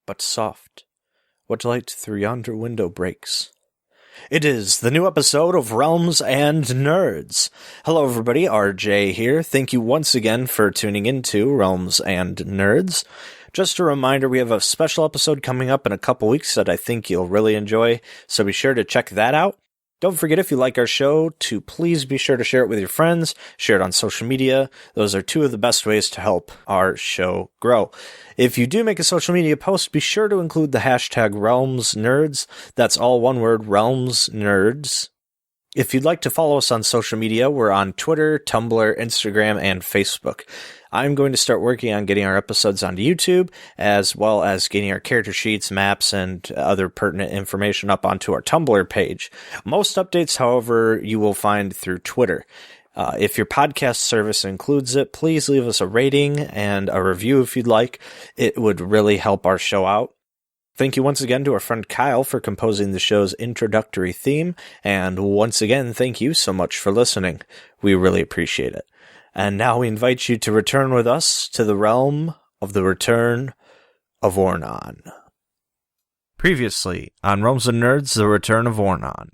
but soft. What light through yonder window breaks? It is the new episode of Realms and Nerds. Hello everybody, RJ here. Thank you once again for tuning into Realms and Nerds. Just a reminder, we have a special episode coming up in a couple weeks that I think you'll really enjoy, so be sure to check that out. Don't forget, if you like our show, to please be sure to share it with your friends, share it on social media. Those are two of the best ways to help our show grow. If you do make a social media post, be sure to include the hashtag RealmsNerds. That's all one word, RealmsNerds. If you'd like to follow us on social media, we're on Twitter, Tumblr, Instagram, and Facebook. I'm going to start working on getting our episodes onto YouTube, as well as getting our character sheets, maps, and other pertinent information up onto our Tumblr page. Most updates, however, you will find through Twitter. If your podcast service includes it, please leave us a rating and a review if you'd like. It would really help our show out. Thank you once again to our friend Kyle for composing the show's introductory theme, and once again, thank you so much for listening. We really appreciate it. And now we invite you to return with us to the realm of the Return of Ornon. Previously on Realms and Nerds, the Return of Ornon.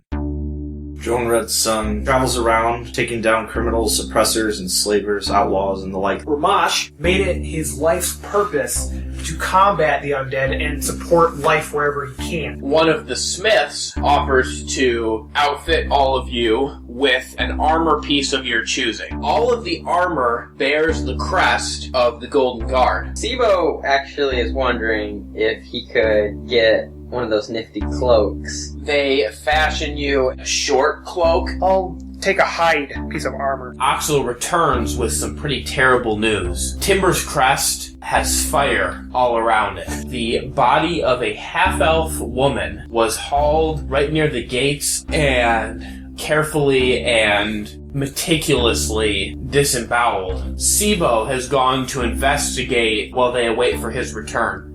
Joan Redsun travels around, taking down criminals, oppressors, enslavers, outlaws, and the like. Rhomash made it his life's purpose to combat the undead and support life wherever he can. One of the smiths offers to outfit all of you with an armor piece of your choosing. All of the armor bears the crest of the Golden Guard. Seebo actually is wondering if he could get one of those nifty cloaks. They fashion you a short cloak. I'll take a hide piece of armor. Oxel returns with some pretty terrible news. Timber's crest has fire all around it. The body of a half-elf woman was hauled right near the gates and carefully and meticulously disemboweled. Seebo has gone to investigate while they await for his return.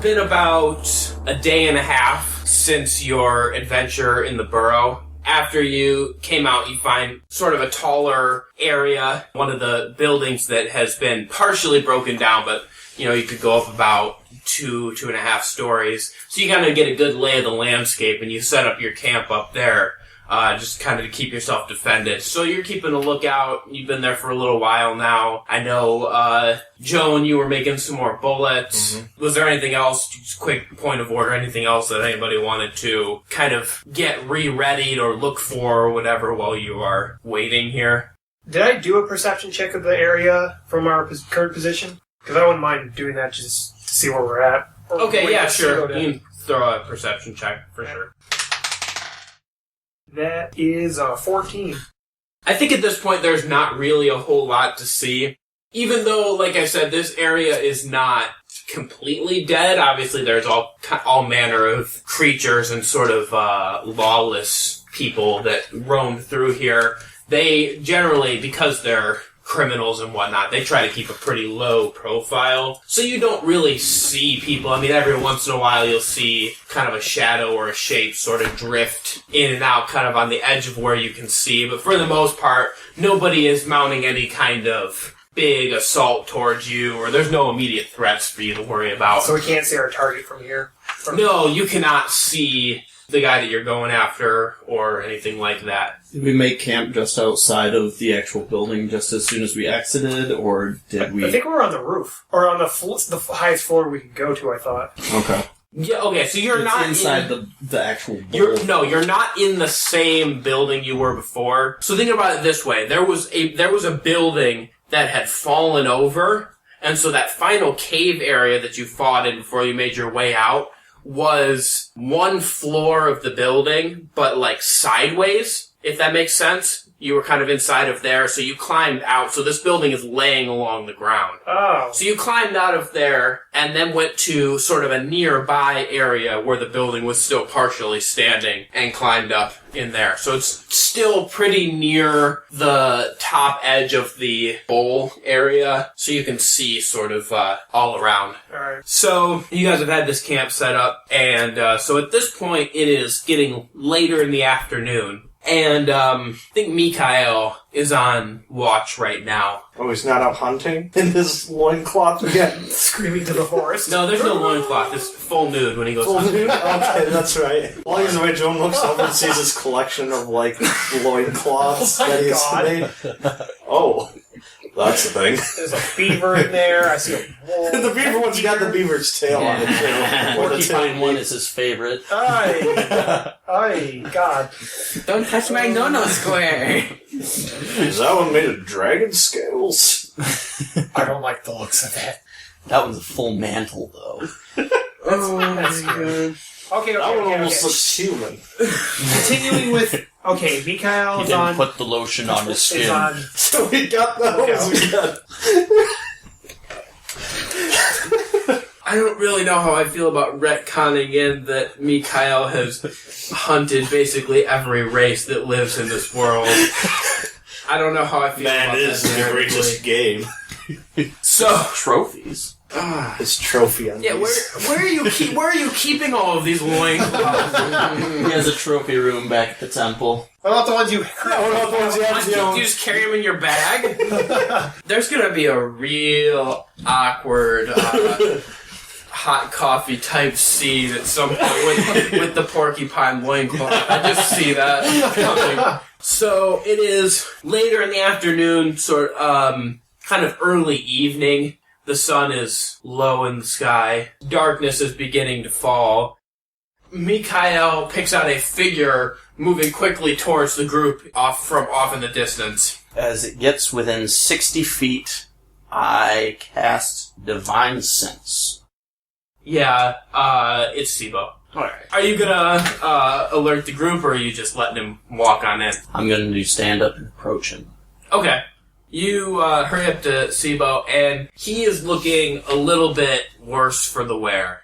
Been about a day and a half since your adventure in the burrow. After you came out, you find sort of a taller area, one of the buildings that has been partially broken down, but you could go up about 2.5 stories. So you kind of get a good lay of the landscape, and you set up your camp up there, just kind of to keep yourself defended. So you're keeping a lookout. You've been there for a little while now. I know, Joan, you were making some more bullets. Mm-hmm. Was there anything else, just quick point of order, anything else that anybody wanted to kind of get re-readied or look for or whatever while you are waiting here? Did I do a perception check of the area from our current position? Because I wouldn't mind doing that just to see where we're at. Okay, yeah, sure. You can throw a perception check for sure. That is 14. I think at this point there's not really a whole lot to see. Even though, like I said, this area is not completely dead. Obviously there's all manner of creatures and sort of lawless people that roam through here. They generally, because they're criminals and whatnot, they try to keep a pretty low profile. So you don't really see people. I mean, every once in a while you'll see kind of a shadow or a shape sort of drift in and out kind of on the edge of where you can see. But for the most part, nobody is mounting any kind of big assault towards you, or there's no immediate threats for you to worry about. So we can't see our target from here? No, you cannot see the guy that you're going after or anything like that. Did we make camp just outside of the actual building just as soon as we exited, or did we... I think we were on the roof, or on the highest floor we could go to, I thought. Okay. Yeah, okay, so you're not inside the actual building. You're not in the same building you were before. So think about it this way. There was a building that had fallen over, and so that final cave area that you fought in before you made your way out was one floor of the building, but like sideways, if that makes sense. you were kind of inside of there, so you climbed out. So this building is laying along the ground. Oh. So you climbed out of there and then went to sort of a nearby area where the building was still partially standing and climbed up in there. So it's still pretty near the top edge of the bowl area, so you can see sort of all around. Alright. So you guys have had this camp set up, and so at this point it is getting later in the afternoon. And I think Mikhail is on watch right now. Oh, he's not out hunting in his loincloth again. Screaming to the forest. No, there's no loincloth. It's full nude when he goes Full hunting. nude? Okay, that's right. While he's away, Joan looks over and sees his collection of, like, loincloths that he's made. Oh, that's the thing. There's a beaver in there. I see a wolf. The beaver one's got the beaver's tail on it, too. Or the Porcupine one is his favorite. Ay, God. Don't touch my no-no square. Is that one made of dragon scales? I don't like the looks of that. That one's a full mantle, though. That's good. Okay, That one okay. almost looks human. Continuing with... Okay, Mikhail He is didn't on... put the lotion on his Is skin. on... So we got those. We got... I don't really know how I feel about retconning in that Mikhail has hunted basically every race that lives in this world. I don't know how I feel Man about is that. the greatest game. So, Trophies. His trophy on yeah, these. where are you keeping all of these loincloths? He has a trophy room back at the temple. What about the ones you... What about the ones you have, you know? You just carry them in your bag? There's gonna be a real awkward hot coffee type scene at some point with the porcupine loincloth. I just see that coming. So it is later in the afternoon, kind of early evening. The sun is low in the sky. Darkness is beginning to fall. Mikhail picks out a figure moving quickly towards the group off in the distance. As it gets within 60 feet, I cast Divine Sense. Yeah, it's Seebo. Alright. Are you gonna alert the group, or are you just letting him walk on in? I'm gonna do stand up and approach him. Okay. You hurry up to Seebo, and he is looking a little bit worse for the wear.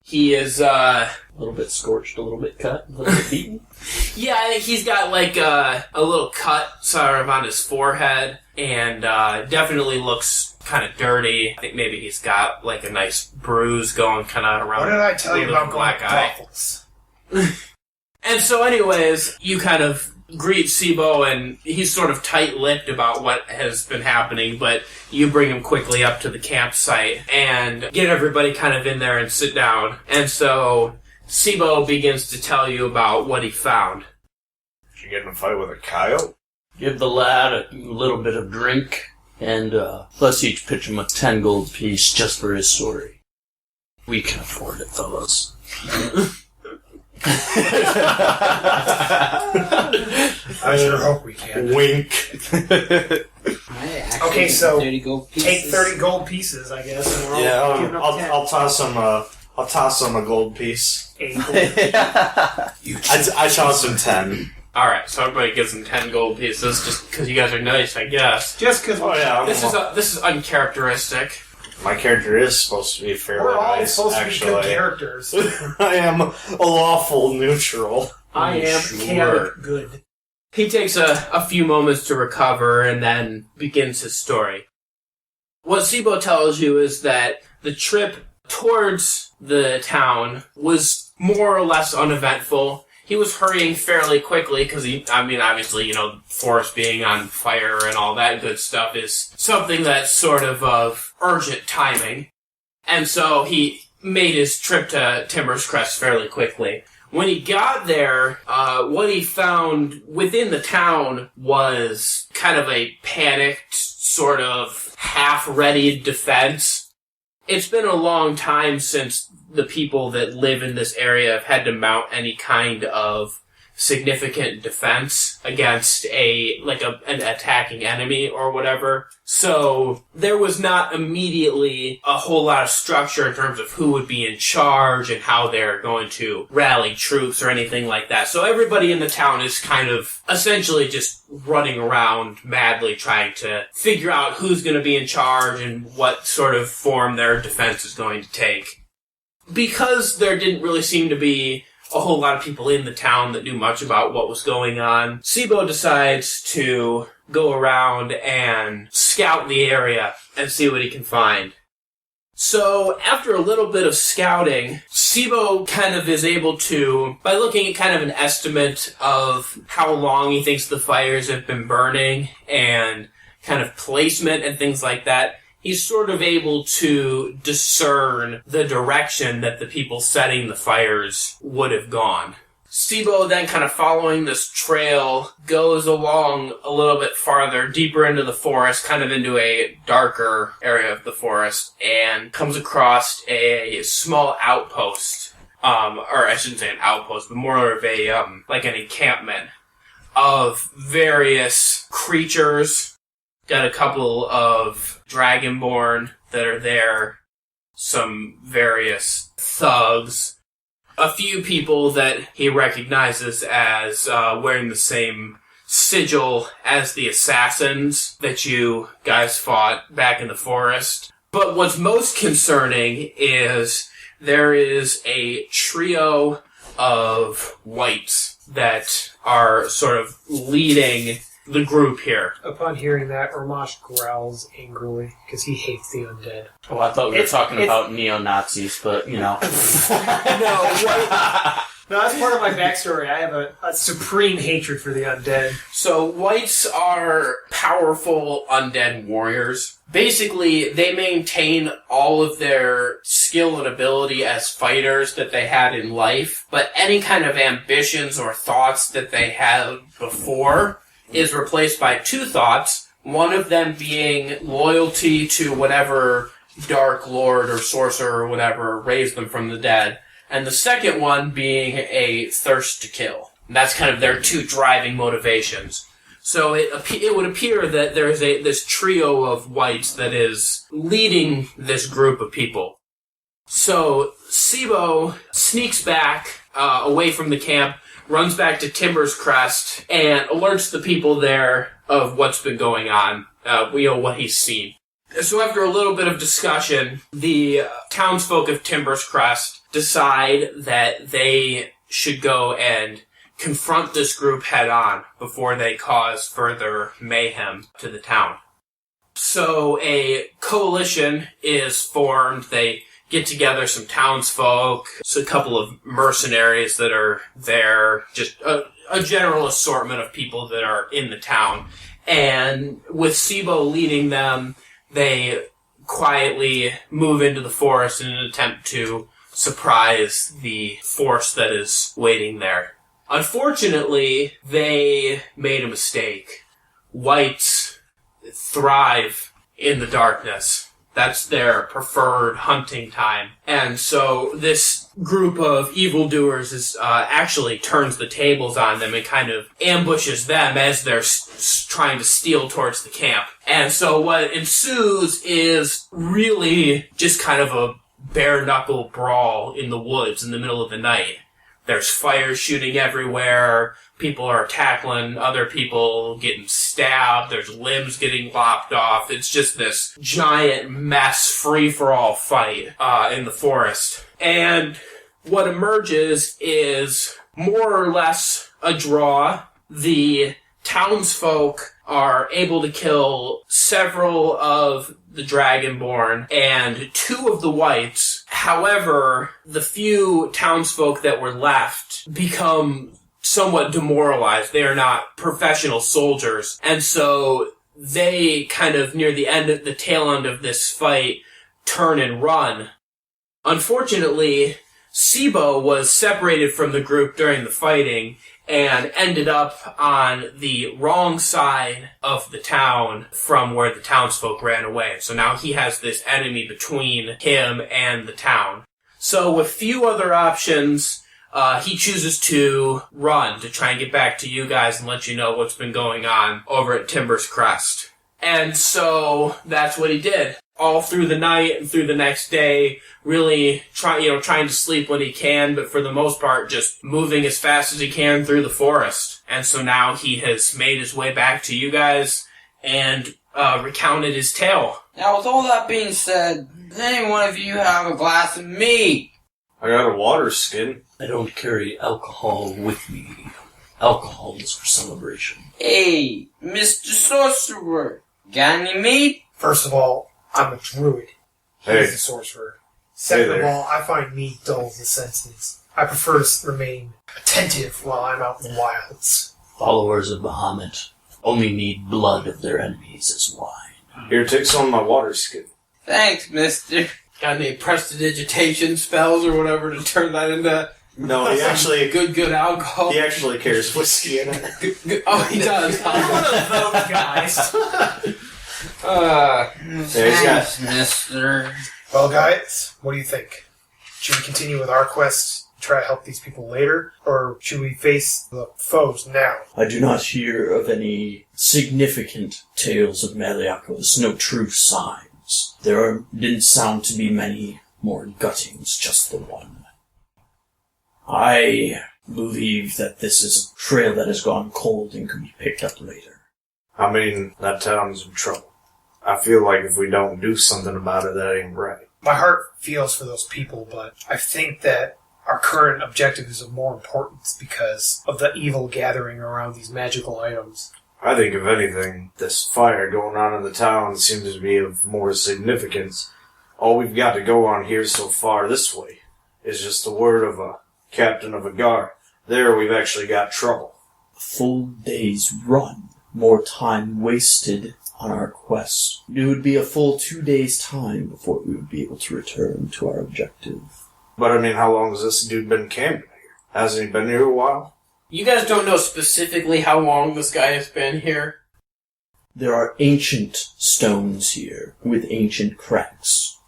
He is, A little bit scorched, a little bit cut, a little bit beaten. yeah, he's got like a little cut sort of on his forehead, and definitely looks kind of dirty. I think maybe he's got like a nice bruise going kind of around. What did I tell you the about black going eye? brothels? And so anyways, you kind of greet Seebo, and he's sort of tight-lipped about what has been happening, but you bring him quickly up to the campsite and get everybody kind of in there and sit down. And so Seebo begins to tell you about what he found. Did you get in a fight with a coyote? Give the lad a little bit of drink, and let's each pitch him a 10 gold piece just for his story. We can afford it, fellas. I sure hope we can. Wink. Okay, so 30 gold pieces. take 30 gold pieces, I guess. And we're all Yeah, giving up 10. I'll toss him a gold piece. 8 gold. I toss him 10. Alright, so everybody gives him 10 gold pieces just because you guys are nice, I guess. Just because Oh yeah, This is uncharacteristic. my character is supposed to be fairly we're all nice, supposed actually. to be good characters. I am a lawful neutral. I am Sure. chaotic good. He takes a few moments to recover and then begins his story. What Seebo tells you is that the trip towards the town was more or less uneventful. He was hurrying fairly quickly because obviously, forest being on fire and all that good stuff is something that's sort of urgent timing. And so he made his trip to Timber's Crest fairly quickly. When he got there, what he found within the town was kind of a panicked, sort of half-readied defense. It's been a long time since the people that live in this area have had to mount any kind of significant defense against an attacking enemy or whatever. So there was not immediately a whole lot of structure in terms of who would be in charge and how they're going to rally troops or anything like that. So everybody in the town is kind of essentially just running around madly trying to figure out who's going to be in charge and what sort of form their defense is going to take. Because there didn't really seem to be a whole lot of people in the town that knew much about what was going on, Seebo decides to go around and scout the area and see what he can find. So, after a little bit of scouting, Seebo kind of is able to, by looking at kind of an estimate of how long he thinks the fires have been burning and kind of placement and things like that, he's sort of able to discern the direction that the people setting the fires would have gone. Seebo then kind of following this trail goes along a little bit farther, deeper into the forest, kind of into a darker area of the forest, and comes across a small outpost, or I shouldn't say an outpost, but more of an encampment of various creatures. Got a couple of dragonborn that are there, some various thugs, a few people that he recognizes as wearing the same sigil as the assassins that you guys fought back in the forest. But what's most concerning is there is a trio of wights that are sort of leading the group here. Upon hearing that, Rhomash growls angrily because he hates the undead. Oh, I thought we were talking about neo-Nazis, but, you know. No, that's part of my backstory. I have a supreme hatred for the undead. So, wights are powerful undead warriors. Basically, they maintain all of their skill and ability as fighters that they had in life, but any kind of ambitions or thoughts that they had before is replaced by two thoughts, one of them being loyalty to whatever dark lord or sorcerer or whatever raised them from the dead, and the second one being a thirst to kill. And that's kind of their two driving motivations. So it would appear that there's this trio of wights that is leading this group of people. So Seebo sneaks back away from the camp, runs back to Timber's Crest, and alerts the people there of what's been going on, what he's seen. So after a little bit of discussion, the townsfolk of Timber's Crest decide that they should go and confront this group head on before they cause further mayhem to the town. So a coalition is formed. They get together some townsfolk, so a couple of mercenaries that are there, just a general assortment of people that are in the town. And with Seebo leading them, they quietly move into the forest in an attempt to surprise the force that is waiting there. Unfortunately, they made a mistake. Wights thrive in the darkness. That's their preferred hunting time. And so this group of evildoers is actually turns the tables on them and kind of ambushes them as they're trying to steal towards the camp. And so what ensues is really just kind of a bare-knuckle brawl in the woods in the middle of the night. There's fire shooting everywhere. People are tackling other people, getting stabbed. There's limbs getting lopped off. It's just this giant mess, free-for-all fight in the forest. And what emerges is more or less a draw. The townsfolk are able to kill several of the Dragonborn and two of the wights. However, the few townsfolk that were left become somewhat demoralized. They are not professional soldiers. And so they kind of, near the tail end of this fight, turn and run. Unfortunately, Seebo was separated from the group during the fighting and ended up on the wrong side of the town from where the townsfolk ran away. So now he has this enemy between him and the town. So with few other options, he chooses to run to try and get back to you guys and let you know what's been going on over at Timber's Crest. And so that's what he did. All through the night and through the next day, really trying to sleep when he can, but for the most part, just moving as fast as he can through the forest. And so now he has made his way back to you guys and recounted his tale. Now, with all that being said, does any one of you have a glass of meat? I got a water skin. I don't carry alcohol with me. Alcohol is for celebration. Hey, Mr. Sorcerer, got any meat? First of all, I'm a druid. Hey. He's a sorcerer. Second of there. all, I find meat dulls the senses. I prefer to remain attentive while I'm out in the wilds. Followers of Bahamut only need blood of their enemies as wine. Here, take some of my water skin. Thanks, mister. Got any prestidigitation spells or whatever to turn that into No, he actually good alcohol? he actually carries whiskey in it. Oh, he does. One of those guys. Thanks, mister. Well, guys, what do you think? Should we continue with our quest and try to help these people later? Or should we face the foes now? I do not hear of any significant tales of Maliakos, no true signs. There didn't sound to be many more guttings, just the one. I believe that this is a trail that has gone cold and can be picked up later. I mean, that town's in trouble. I feel like if we don't do something about it, that ain't right. My heart feels for those people, but I think that our current objective is of more importance because of the evil gathering around these magical items. I think, if anything, this fire going on in the town seems to be of more significance. All we've got to go on here so far this way is just the word of a captain of a guard. There we've actually got trouble. A full day's run, more time wasted on our quest. It would be a full 2 days' time before we would be able to return to our objective. But I mean, how long has this dude been camping here? Hasn't he been here a while? You guys don't know specifically how long this guy has been here? There are ancient stones here with ancient cracks,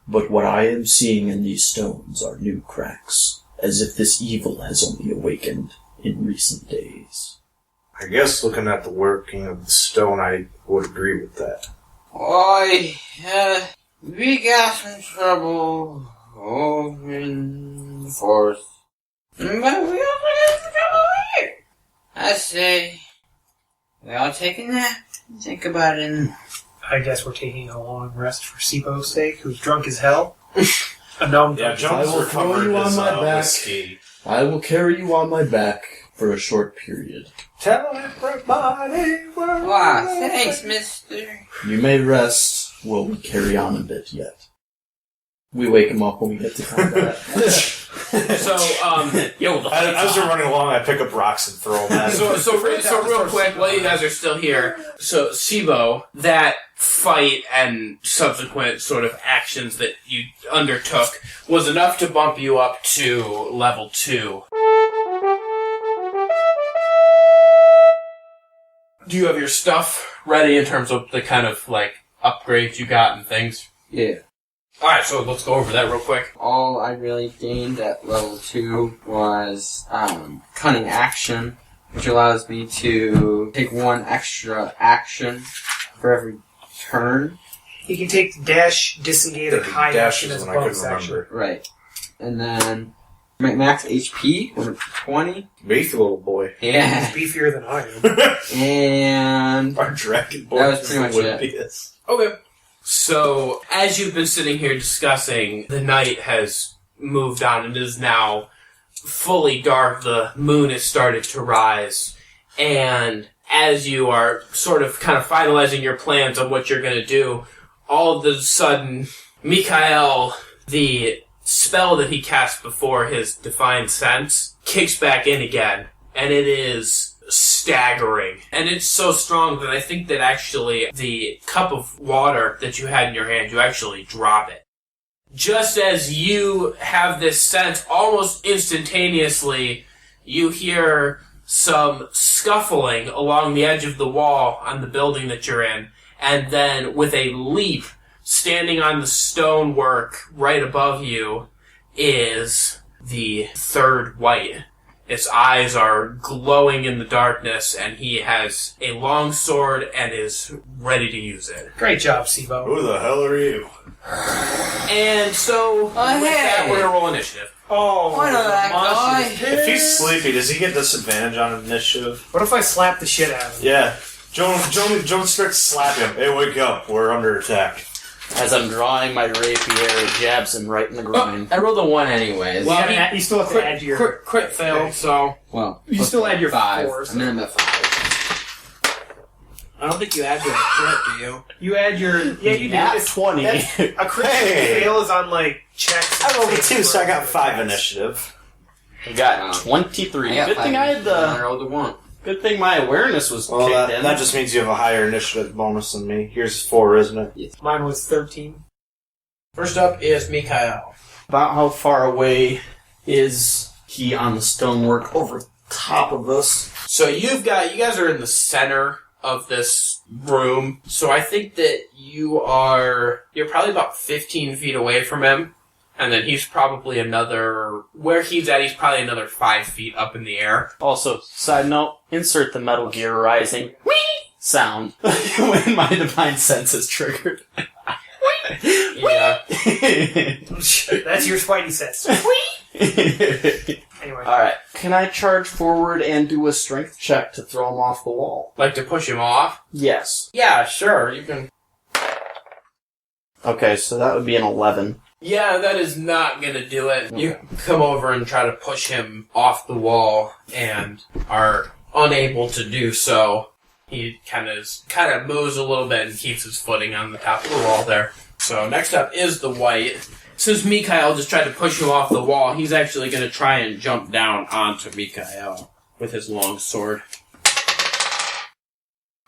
but what I am seeing in these stones are new cracks, as if this evil has only awakened in recent days. I guess looking at the working of the stone, I would agree with that. We got some trouble over in the forest. But we also got some trouble here. I say, we all take a nap and think about it. And I guess we're taking a long rest for Seebo's sake, who's drunk as hell. A gnome. Yeah, I Jones will throw recovered you on his my back. whiskey. I will carry you on my back for a short period. Tell everybody we're wow, thanks, mister. You may rest while we carry on a bit yet. We wake him up when we get to combat. So, As we're running along, I pick up rocks and throw them at him. So real quick, while you guys are still here, so Seebo, that fight and subsequent sort of actions that you undertook was enough to bump you up to level 2. Do you have your stuff ready in terms of the kind of, like, upgrades you got and things? Yeah. Alright, so let's go over that real quick. All I really gained at level 2 was cunning action, which allows me to take 1 extra action for every turn. You can take dash, disengage, or hide Dash action is as one I bonus couldn't action. remember. Right. And then max HP, 20. Beef, little boy. Yeah. He's beefier than I am. And Our dragon boy That was is pretty much the it. wimpiest. Okay. So, as you've been sitting here discussing, the night has moved on and is now fully dark. The moon has started to rise. And as you are sort of kind of finalizing your plans on what you're going to do, all of a sudden, Mikael, the spell that he cast before his Divine Sense, kicks back in again. And it is staggering. And it's so strong that I think that actually the cup of water that you had in your hand, you actually drop it. Just as you have this sense, almost instantaneously, you hear some scuffling along the edge of the wall on the building that you're in, and then with a leap, standing on the stonework right above you, is the third white. Its eyes are glowing in the darkness, and he has a long sword and is ready to use it. Great job, Seebo. Who the hell are you? And so, with that, we're going to roll initiative. Oh, Why not that guy? If he's sleepy, does he get disadvantage on initiative? What if I slap the shit out of him? Yeah. Joan starts slapping him. Hey, wake up. We're under attack. As I'm drawing my rapier, it jabs him right in the groin. I rolled a 1 anyways. Well, you still have to add your... Crit fail, so... Well, You still add your 5. 4s. I'm in the 5. I don't think you add your crit, do you? You add your... Yeah, you do. Nat It's- 20. A crit fail is on, like, checks. I rolled a and 2, so I got saves 5 for initiative. I got 23. got Good 5 thing I had I the. rolled a 1. Good thing my awareness was Well, kicked in. that just means you have a higher initiative bonus than me. Yours is 4, isn't it? Mine was 13. First up is Mikhail. About how far away is he on the stonework over top of us? So you guys are in the center of this room, so I think that you're probably about 15 feet away from him, and then he's probably where he's at, he's probably another 5 feet up in the air. Also, side note, insert the Metal Gear Rising whee sound when my divine sense is triggered. Yeah. That's your Spidey sense. Anyway. Alright, can I charge forward and do a strength check to throw him off the wall? Like to push him off? Yes. Yeah, sure, you can. Okay, so that would be an 11. Yeah, that is not gonna do it. You come over and try to push him off the wall, and are unable to do so. He kind of moves a little bit and keeps his footing on the top of the wall there. So next up is the white. Since Mikhail just tried to push him off the wall, he's actually going to try and jump down onto Mikhail with his long sword.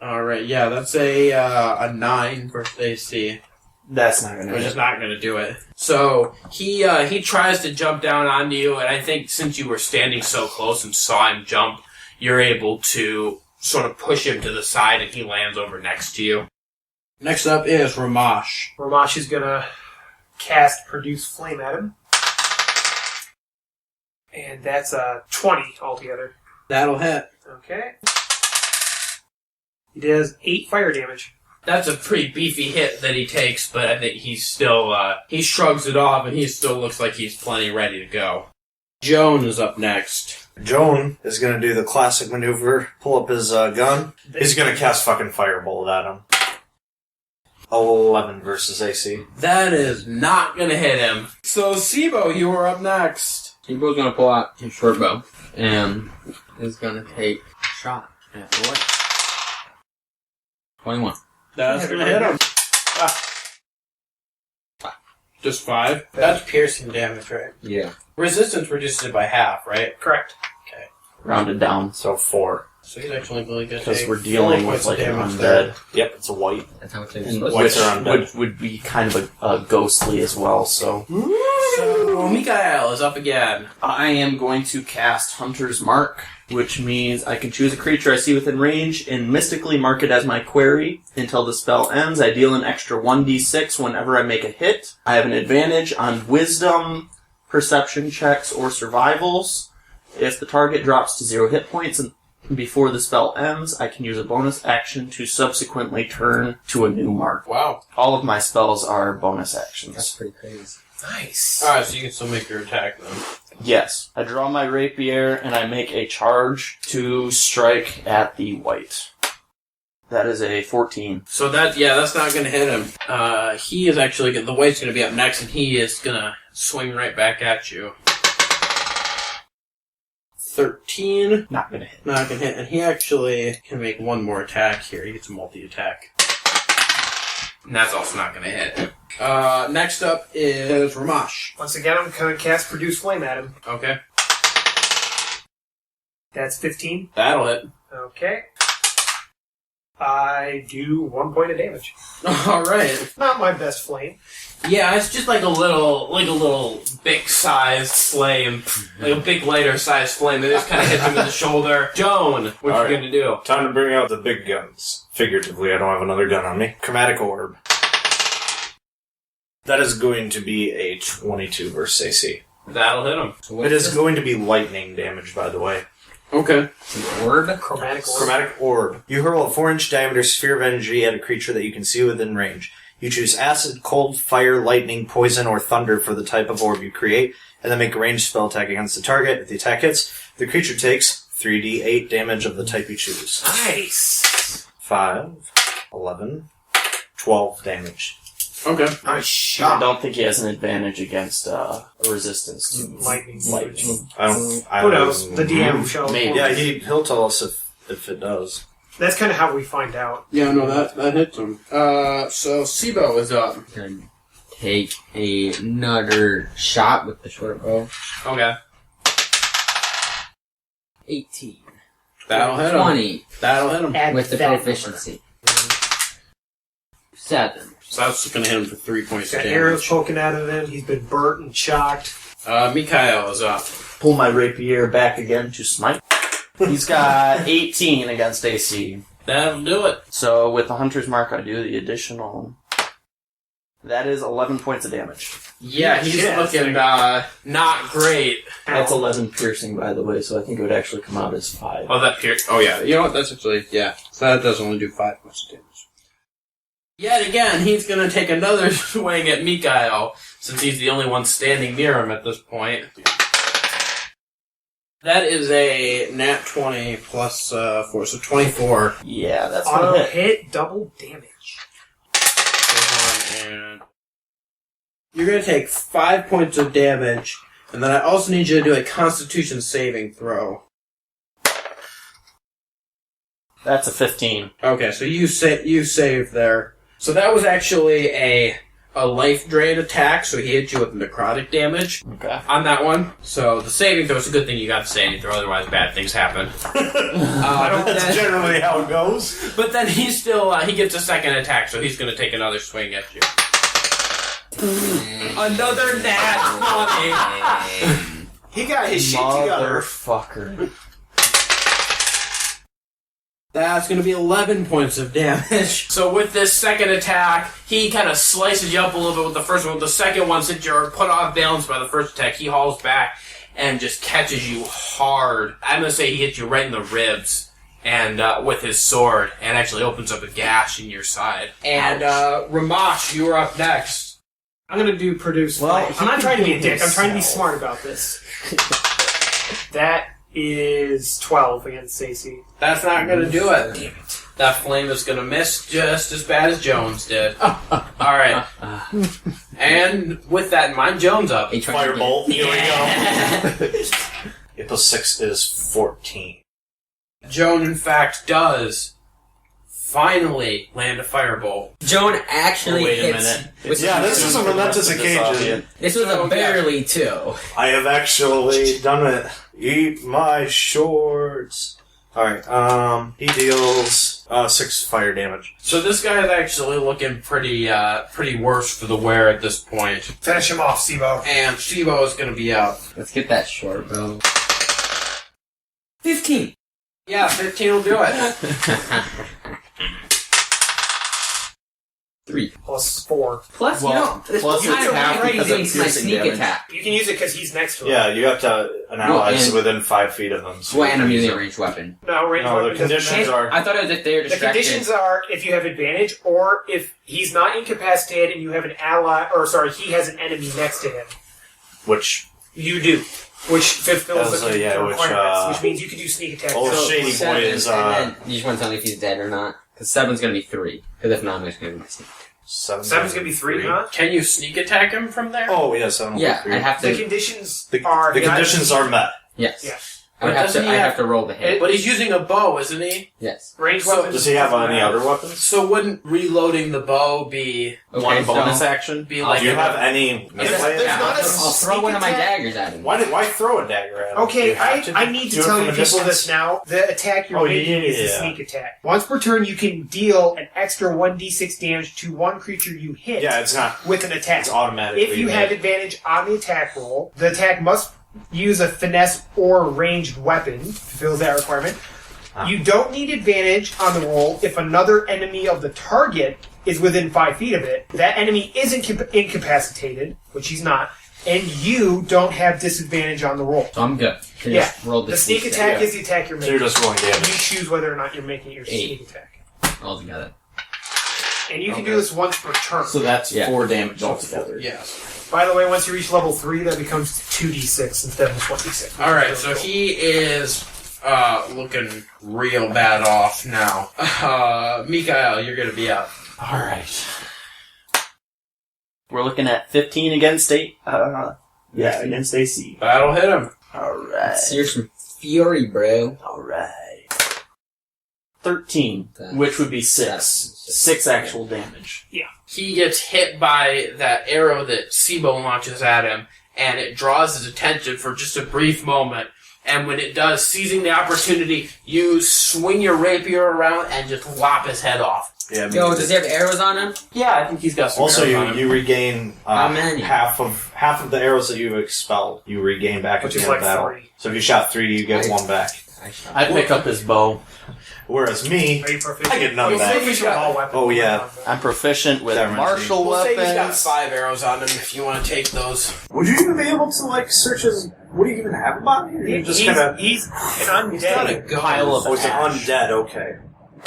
Alright, yeah, that's a 9 versus AC. That's not gonna Which hit. is not going to do it. So he tries to jump down onto you, and I think since you were standing so close and saw him jump, you're able to sort of push him to the side, and he lands over next to you. Next up is Rhomash. Rhomash is gonna cast Produce Flame at him. And that's a 20 altogether. That'll hit. Okay. He does 8 fire damage. That's a pretty beefy hit that he takes, but I think he's still, he shrugs it off, and he still looks like he's plenty ready to go. Joan is up next. Joan is going to do the classic maneuver, pull up his gun. He's going to cast fucking Firebolt at him. 11 versus AC. That is not going to hit him. So, Seebo, you are up next. Seebo's gonna pull out his short bow and is gonna take a shot at the white. 21. That's going to hit him. Just 5? That's piercing damage, right? Yeah. Resistance reduces it by half, right? Correct. Okay. Rounded down. So 4. So he's actually really good. Because we're dealing with like an undead. Yep, it's a white. That's how much it And is. Whites which are undead. would be kind of a ghostly as well, so. So, Mikhail is up again. I am going to cast Hunter's Mark, which means I can choose a creature I see within range and mystically mark it as my query. Until the spell ends, I deal an extra 1d6 whenever I make a hit. I have an advantage on Wisdom, Perception checks, or Survivals. If the target drops to 0 hit points and before the spell ends, I can use a bonus action to subsequently turn to a new mark. Wow. All of my spells are bonus actions. That's pretty crazy. Nice. Alright, so you can still make your attack then. Yes. I draw my rapier and I make a charge to strike at the white. That is a 14. So that's not gonna hit him. He is actually the white's gonna be up next, and he is gonna swing right back at you. 13. Not gonna hit. Not gonna hit, and he actually can make one more attack here. He gets a multi-attack. And that's also not gonna hit. Next up is Rhomash. Once again, I'm going to cast Produce Flame at him. Okay. That's 15. That'll hit. Okay. I do 1 point of damage. Alright. Not my best flame. Yeah, it's just like a little big-sized flame. Like a big lighter-sized flame. It just kind of hits him in the shoulder. Joan, what All you right. gonna do? Time to bring out the big guns. Figuratively, I don't have another gun on me. Chromatic Orb. That is going to be a 22 versus AC. That'll hit him. So It is going to be lightning damage, by the way. Okay. Orb? Chromatic orb. Chromatic orb. You hurl a 4-inch diameter sphere of energy at a creature that you can see within range. You choose acid, cold, fire, lightning, poison, or thunder for the type of orb you create, and then make a ranged spell attack against the target. If the attack hits, the creature takes 3d8 damage of the type you choose. Nice. 5, 11, 12 damage. Okay. Nice I shot. don't think he has an advantage against a resistance to Lightning. lightning. Who knows? The DM shall. Maybe. Yeah, he'll tell us if it does. That's kind of how we find out. Yeah, no, that hits him. So Seebo is up. Gonna take another shot with the short bow. Okay. 18. That'll hit him. 20 That'll hit him. Add with the that proficiency. 7. So that's going to hit him for 3 points of Got arrows damage. poking out of him. He's been burnt and shocked. Mikhail is up. Pull my rapier back again to smite. He's got 18 against AC. That'll do it. So with the Hunter's Mark, I do the additional... That is 11 points of damage. Yeah, he's Shit. looking not great. That's 11 piercing, by the way, so I think it would actually come out as 5. Oh, that pierce. Oh, yeah. You know what? That's actually, yeah. So that does only do 5 points of damage. Yet again, he's going to take another swing at Mikhail, since he's the only one standing near him at this point. That is a nat 20 plus 4, so 24. Yeah, that's Auto gonna hit. hit, double damage. And you're going to take 5 points of damage, and then I also need you to do a Constitution saving throw. That's a 15. Okay, so you saved there. So that was actually a life drain attack, so he hit you with necrotic damage Okay. on that one. So the saving throw is a good thing you got the saving throw, otherwise bad things happen. That's generally how it goes. But then he's still, he gets a second attack, so he's going to take another swing at you. Another nat 20. He got his shit together. Motherfucker. That's going to be 11 points of damage. So with this second attack, he kind of slices you up a little bit with the first one. With the second one, since you're put off balance by the first attack, he hauls back and just catches you hard. I'm going to say he hits you right in the ribs and with his sword, and actually opens up a gash in your side. And Rhomash, you are up next. I'm gonna do produce. Well, flame. I'm not trying to be a dick. I'm himself. trying to be smart about this. That is 12 against Stacy. That's not going to do it. Damn it. That flame is going to miss just as bad as Jones did. Alright. And with that in mind, Jones up. Firebolt. Here we go. 8 plus 6 is 14. Joan, in fact, does finally land a firebolt. Joan actually Wait a hits. minute. With Yeah, this is a momentous occasion. This was a Okay. barely 2. I have actually done it. Eat my shorts. Alright, he deals 6 fire damage. So this guy is actually looking pretty worse for the wear at this point. Finish him off, Seebo. And Seebo is going to be up. Let's get that short bow. 15. Yeah, 15 will do it. 3. Plus 4. Plus, Well, plus you it's kind of half right because of against my piercing sneak damage. attack. You can use it because he's next to him. Yeah, you have to an ally is and- within 5 feet of them. So Well, and I'm you using can a ranged weapon. No, range No, weapon the doesn't conditions matter. are... I thought it was if they're The distracted. conditions are if you have advantage, or if he's not incapacitated and you have an ally, or sorry, he has an enemy next to him. Which... You do, which fulfills That's, the yeah, requirements, which, which means you can do sneak attack. Oh, So- Shady Boy 7, is... and then you just want to tell me if he's dead or not? Because 7's going to be 3. Because if not, I'm just going to be sneak. 7's gonna be 3, huh? Can you sneak attack him from there? Oh, yeah, 7 will Yeah, be 3. I have The to. conditions The are... conditions are met. Yes. Yeah. I would But have doesn't to. he I have- have to roll the hit. But he's using a bow, isn't he? Yes. Range So- weapons... Does he have doesn't any matter. other weapons? So wouldn't reloading the bow be Okay, One so- bonus action? be like Do you a- have any... There's melee? not a I'll throw sneak one of my attack? daggers at him. Why throw a dagger at him? Do Okay, you have I need do to it tell from you a people distance? this now. The attack you're Oh, making is the yeah. sneak attack. Once per turn, you can deal an extra 1d6 damage to one creature you hit Yeah, it's not... with an attack. It's automatically... If you have advantage on the attack roll, the attack must use a finesse or ranged weapon, fulfills that requirement. You don't need advantage on the roll if another enemy of the target is within 5 feet of it. That enemy is incapacitated, which he's not, and you don't have disadvantage on the roll. So I'm good. So Yeah. just roll The sneak attack is the attack you're So you're making. just rolling And damage. you choose whether or not you're making your sneak attack. All together. And you can do this once per turn. So that's Yeah. 4 damage altogether. Yes. By the way, once you reach level 3, that becomes 2d6 instead of 1d6. Alright, so he is looking real bad off now. Mikael, you're gonna be up. Alright. We're looking at 15 against against AC. That'll hit him. Alright. Here's some fury, bro. Alright. 13, which would be 6. 6 actual damage. He gets hit by that arrow that Seebo launches at him, and it draws his attention for just a brief moment. And when it does, seizing the opportunity, you swing your rapier around and just lop his head off. Yeah, I mean, Yo, does he have arrows on him? Yeah, I think he's got some also, arrows on him. you regain How many? half of the arrows that you've expelled. You regain back at Which the is end of like battle. 3. So if you shot 3, you get 1 back. I pick up his bow. Whereas me, Are you proficient? I get none You'll back. see if you all weapons. Oh, yeah. I'm proficient with That reminds me. martial We'll say he's got weapons. 5 arrows on him if you want to take those. Would you even be able to like search his? What do you even have about you? You just kind of. He's an He's not a undead. gun. Pile of Oh, it's an ash. undead. Okay.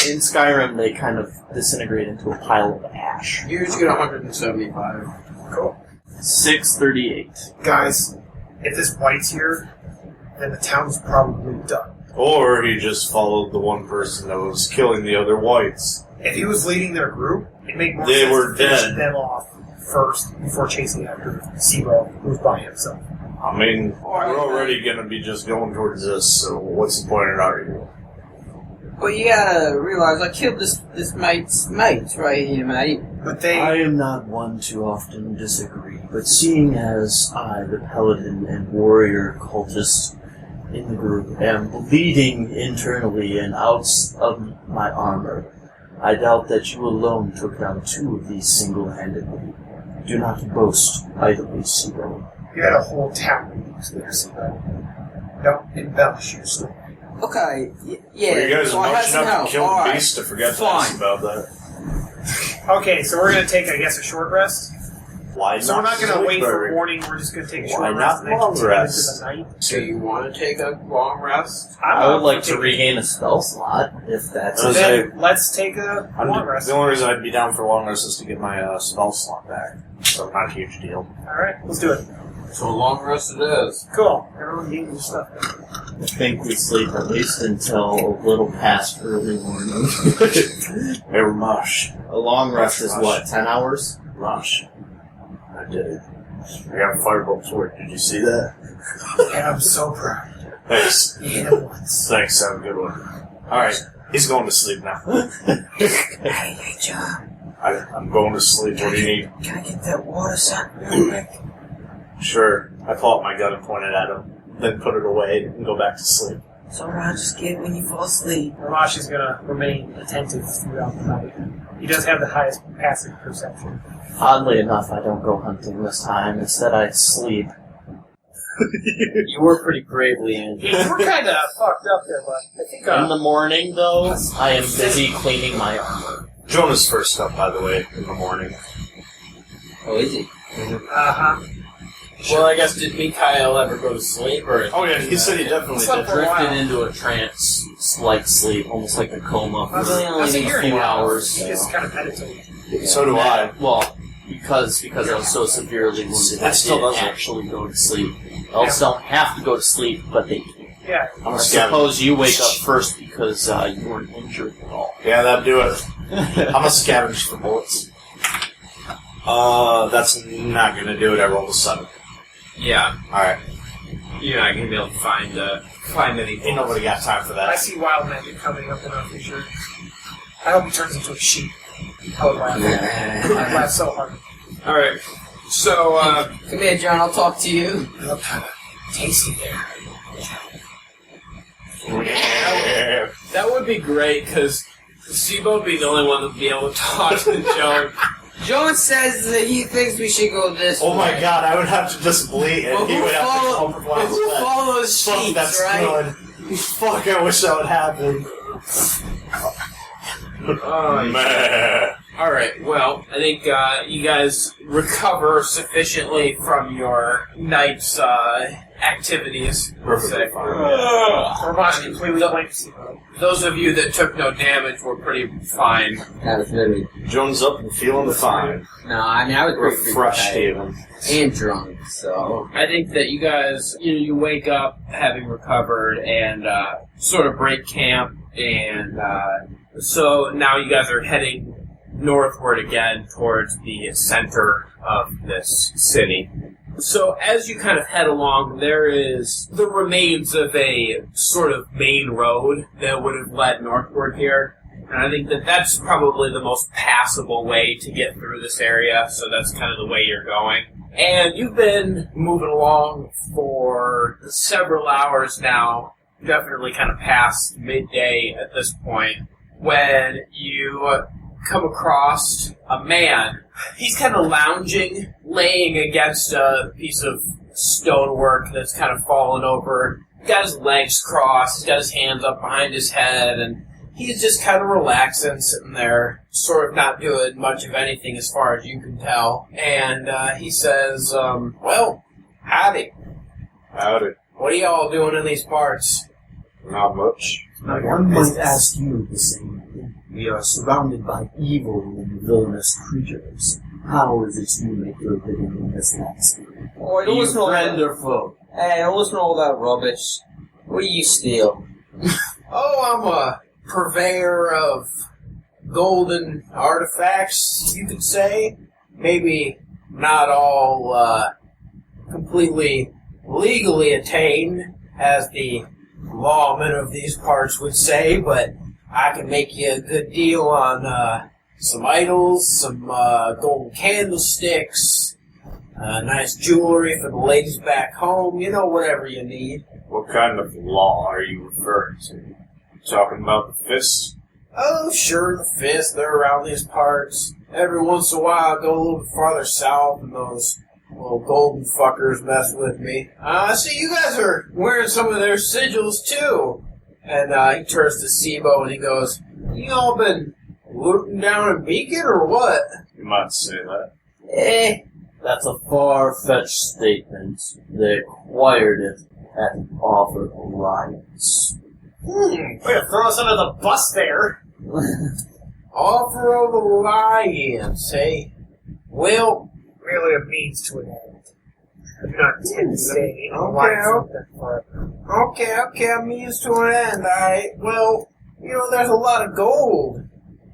In Skyrim, they kind of disintegrate into a pile of ash. You just get 175. Cool. 638. Guys, if this white's here, then the town's probably done. Or he just followed the one person that was killing the other whites. If he was leading their group, it'd make more They sense were to finish dead. them off first before chasing after Seebo, who's by himself. I mean, we're already gonna be just going towards this, so what's the point in arguing? Well, you gotta realize I killed this mate's mates right here, mate. But they... I am not one to often disagree, but seeing as I, the paladin and warrior cultist in the group, am bleeding internally and out of my armor, I doubt that you alone took down 2 of these single-handedly. Do not boast idly, Seebo. You had a whole town to there, Seebo. Don't embellish your story. Okay, yeah. Were you guys well, I had much some enough help. to kill All the right. beast to forget to Fine. ask about that? Okay, so we're going to take, I guess, a short rest. Why So we're not going to wait for Sleepberg? morning, we're just going to take a Why short not rest and then long continue rest? into the night. So you want to take a long rest? I would like to read. regain a spell slot, if that's I it. Then let's take a long rest. The only reason I'd be down for a long rest is to get my spell slot back. So not a huge deal. Alright, let's do it. So a long rest it is. Cool. Everyone gain your stuff. I think we sleep at least until a little past early morning. Hey, Rhomash. A long rest is Rhomash. what, 10 hours? Rhomash. I did it. I got firebolt sword. Did you see that? And I'm so proud. Thanks. You hit it once. Thanks, have a good one. Alright, he's going to sleep now. Hey, John, I'm going to sleep. What do you need? can I get that water sack real quick? Sure. I pull out my gun and point it at him, then put it away and go back to sleep. It's alright, just get it when you fall asleep. Rhomash is going to remain attentive throughout the night. He does have the highest passive perception. Oddly enough, I don't go hunting this time. Instead, I sleep. You were pretty bravely in. Yeah, we're kind of fucked up there, but I think In the morning, though, I am busy cleaning my armor. Jonah's first up, by the way, in the morning. Oh, is he? uh-huh. Well, I guess, did Mikael ever go to sleep, or... Oh yeah, he said he definitely Slept did. for a while. Drifted into a trance-like sleep, almost like a coma. I was Within hearing a few it. hours. Just kind of meditating. So do I. Well, because I was so severely wounded, That I still didn't doesn't. actually go to sleep. Elves don't have to go to sleep, but they do. Yeah. I'm I a scavenger. suppose you wake up first because you weren't injured at all. Yeah, that'd do it. I'm a scavenge for bullets. That's not gonna do it. I rolled a 7. Yeah, Alright. you're not going to be able to find any... Ain't nobody got time for I that. see wild magic coming up in our future. I hope he turns into a sheep. I would laugh. I'd laugh so hard. Alright, so, Come here, John, I'll talk to you. You look kind of tasty there. Yeah. that would be great, because Seebo would be the only one that would be able to talk to Joan. John says that he thinks we should go this Oh way. my god, I would have to just bleed and Well, he who would have to follow- come from But last who back. follows Fuck, sheep, that's right? good. Fuck, I wish that would happen. Oh, Meh. Alright, well, I think you guys recover sufficiently from your night's activities. Perfectly fine. Rhomash completely blames Seebo. Those of you that took no damage were pretty fine. That was really... Joan's up and feeling fine. No, I mean, I was pretty Refreshed tired. even. And drunk, so... I think that you guys, you wake up having recovered and sort of break camp, and so now you guys are heading northward again towards the center of this city. So as you kind of head along, there is the remains of a sort of main road that would have led northward here. And I think that that's probably the most passable way to get through this area, so that's kind of the way you're going. And you've been moving along for several hours now, definitely kind of past midday at this point, when you come across a man. He's kind of lounging, laying against a piece of stonework that's kind of fallen over. He's got his legs crossed, he's got his hands up behind his head, and he's just kind of relaxing, sitting there, sort of not doing much of anything as far as you can tell. And he says, well, howdy. Howdy. What are y'all doing in these parts? Not much. One might ask you the same thing. We are surrounded by evil and villainous creatures. How is it you make your living in this landscape? Oh, don't listen to all that. or foe? Hey, don't listen to all that rubbish. What do you steal? Oh, I'm a purveyor of golden artifacts, you could say. Maybe not all completely legally attained, as the lawmen of these parts would say, but I can make you a good deal on some idols, some golden candlesticks, nice jewelry for the ladies back home, whatever you need. What kind of law are you referring to? Talking about the fist? Oh, sure, the fist, they're around these parts. Every once in a while I go a little bit farther south and those little golden fuckers mess with me. I see you guys are wearing some of their sigils too. And he turns to Seebo and he goes, you all been looting down in Beacon or what? You might say that. That's a far-fetched statement. They acquired it at an offer of alliance. Way to throw us under the bus there. Offer of alliance, hey? Well, Merely a means to an end. I do not intend to stay in alliance with them forever. okay, I'm used to an end, alright. Well, there's a lot of gold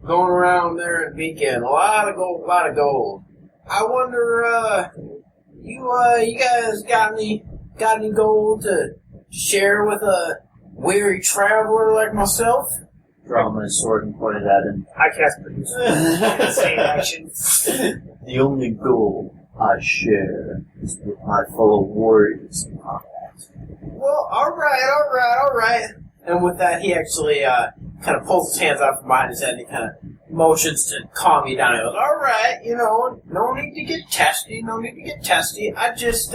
going around there in Beacon. A lot of gold. I wonder, you guys got any gold to share with a weary traveler like myself? Draw my sword and point it at him. I cast produce. Same action. The only gold I share is with my fellow warriors in combat. Well, alright. And with that, he actually kind of pulls his hands out from behind his head and he kind of motions to calm you down. He goes, alright, no need to get testy, I just,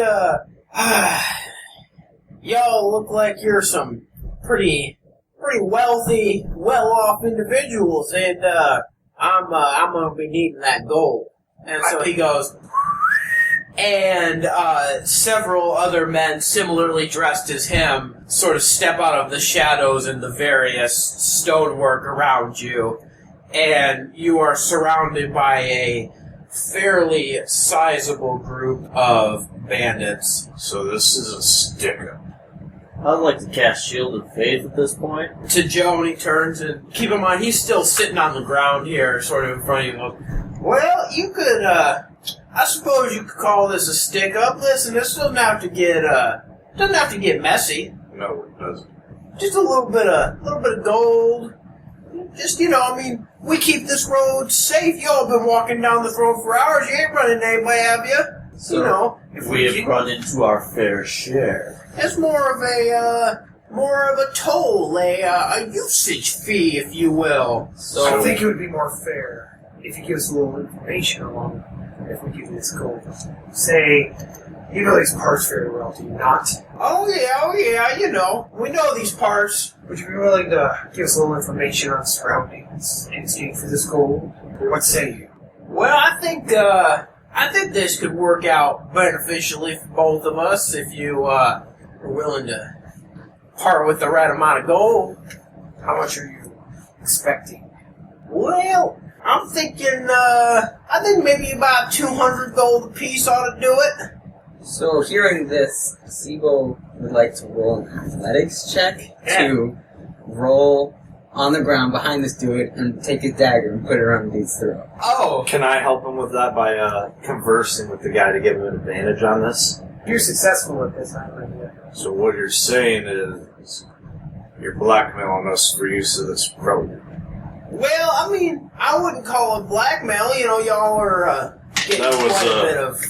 y'all look like you're some pretty wealthy, well-off individuals, and I'm gonna be needing that gold. And so he goes, and several other men similarly dressed as him sort of step out of the shadows and the various stonework around you, and you are surrounded by a fairly sizable group of bandits. So this is a stick-up. I'd like to cast Shield of Faith at this point. To Joan, he turns, and keep in mind, he's still sitting on the ground here, sort of in front of you. Well, you could, I suppose you could call this a stick-up. Listen, this doesn't have to get messy. No, it doesn't. Just a little bit of gold. Just, we keep this road safe. Y'all been walking down this road for hours. You ain't running anybody, have you? So, if we have run into our fair share. It's more of a toll, a usage fee, if you will. So I think it would be more fair if you give us a little information along if we give you this gold. Say, You know these parts very well, do you not? Oh yeah, we know these parts. Would you be willing to give us a little information on surroundings in exchange for this gold? What say you? Well, I think this could work out beneficially for both of us if you are willing to part with the right amount of gold. How much are you expecting? Well, I'm thinking, I think maybe about 200 gold apiece ought to do it. So, hearing this, Seebo would like to roll an athletics check to roll on the ground behind this dude and take his dagger and put it around the dude's throat. Oh, Can I help him with that by conversing with the guy to give him an advantage on this? If you're successful with this, I don't know. So what you're saying is you're blackmailing us for use of this rope. well, I mean, I wouldn't call it blackmail. Y'all are getting That was, quite a bit of...